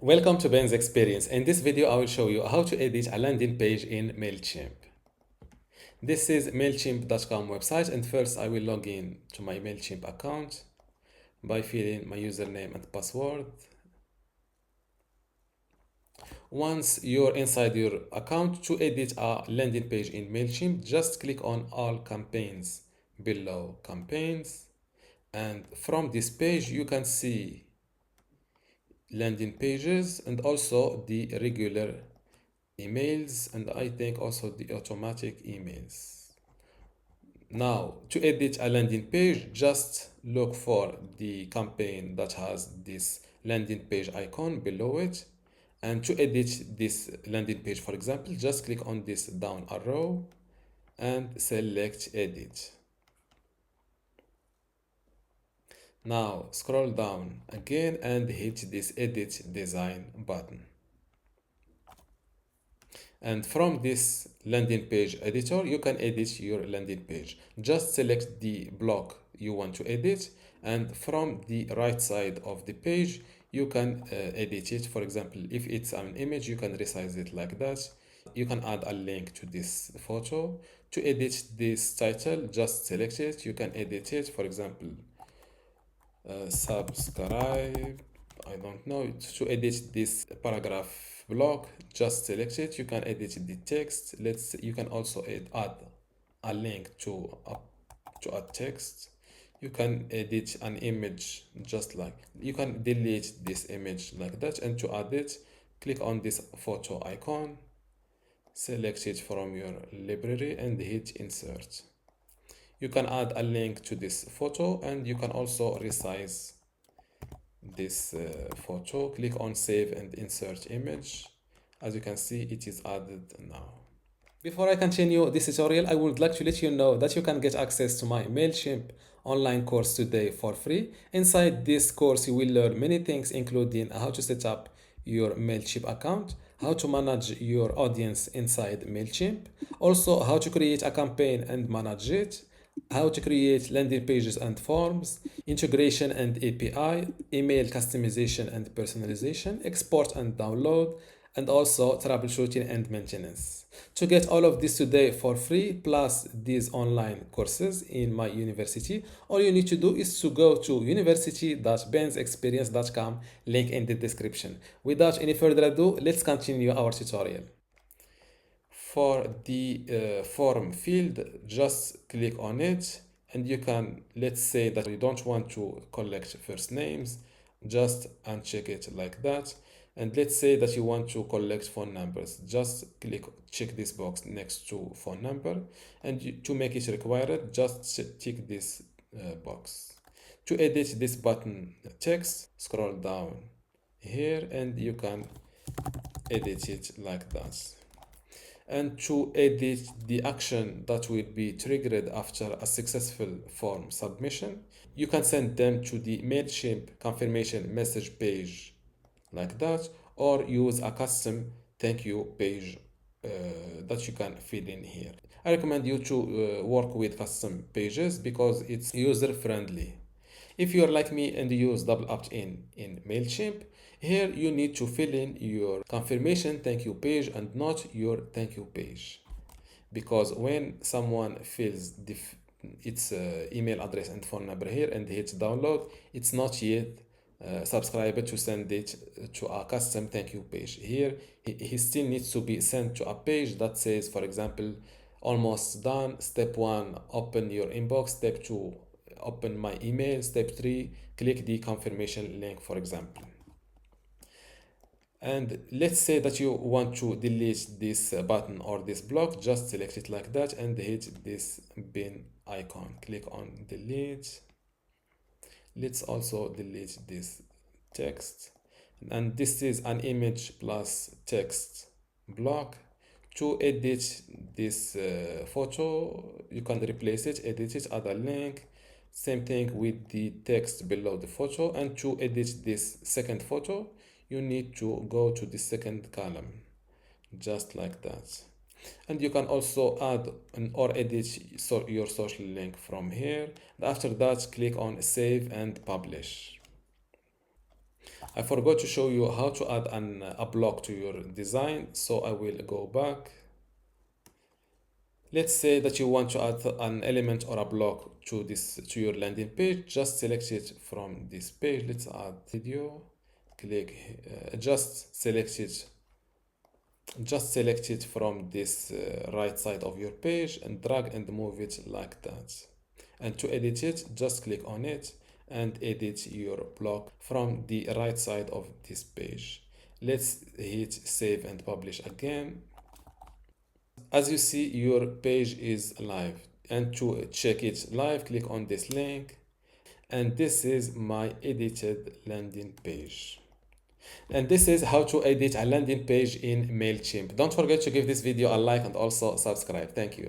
Welcome to Ben's Experience. In this video, I will show you how to edit a landing page in Mailchimp. This is Mailchimp.com website, and first I will log in to my Mailchimp account by filling my username and password. Once you're inside your account, to edit a landing page in Mailchimp, just click on All Campaigns below Campaigns, and from this page you can see landing pages and also the regular emails, and I think also the automatic emails. Now, to edit a landing page, just look for the campaign that has this landing page icon below it. And to edit this landing page, for example, just click on this down arrow and select edit. Now scroll down again and hit this edit design button. And from this landing page editor, you can edit your landing page. Just select the block you want to edit, and from the right side of the page, you can edit it. For example, if it's an image, you can resize it like that. You can add a link to this photo. To edit this title, just select it. You can edit it. For example, subscribe. I don't know. To edit this paragraph block, just select it. You can edit the text. You can also add a link to add text. You can edit an image, just like you can delete this image like that. And to add it, click on this photo icon, select it from your library and hit insert. You can add a link to this photo, and you can also resize this photo. Click on save and insert image. As you can see, it is added now. Before I continue this tutorial, I would like to let you know that you can get access to my Mailchimp online course today for free. Inside this course, you will learn many things, including how to set up your Mailchimp account, how to manage your audience inside Mailchimp, also how to create a campaign and manage it, how to create landing pages and forms, integration and API, email customization and personalization, export and download, and also troubleshooting and maintenance. To get all of this today for free, plus these online courses in my university, all you need to do is to go to university.bensexperience.com, link in the description. Without any further ado, let's continue our tutorial. For the form field, just click on it, and you can, let's say that you don't want to collect first names, just uncheck it like that. And let's say that you want to collect phone numbers, just check this box next to phone number, and to make it required, just tick this box. To edit this button text, scroll down here and you can edit it like that. And to edit the action that will be triggered after a successful form submission, you can send them to the Mailchimp confirmation message page like that, or use a custom thank you page that you can fill in here. I recommend you to work with custom pages because it's user friendly. If you're like me and use double opt-in in Mailchimp, here you need to fill in your confirmation thank you page and not your thank you page, because when someone fills its email address and phone number here and hits download, it's not yet subscriber to send it to a custom thank you page. Here he still needs to be sent to a page that says, for example, almost done, step 1 open your inbox, step 2 open my email, step 3 click the confirmation link, for example. And let's say that you want to delete this button or this block, just select it like that and hit this bin icon, click on delete. Let's also delete this text, and this is an image plus text block. To edit this photo, you can replace it, edit it, add a link, same thing with the text below the photo. And to edit this second photo, you need to go to the second column, just like that. And you can also add or edit your social link from here. After that, click on save and publish. I forgot to show you how to add a block to your design, so I will go back. Let's say that you want to add an element or a block to your landing page. Just select it from this page. Let's add video. Click, just select it from this right side of your page and drag and move it like that. And to edit it, just click on it and edit your block from the right side of this page. Let's hit save and publish again. As you see, your page is live, and to check it live, click on this link, and this is my edited landing page. And this is how to edit a landing page in Mailchimp. Don't forget to give this video a like and also subscribe. Thank you.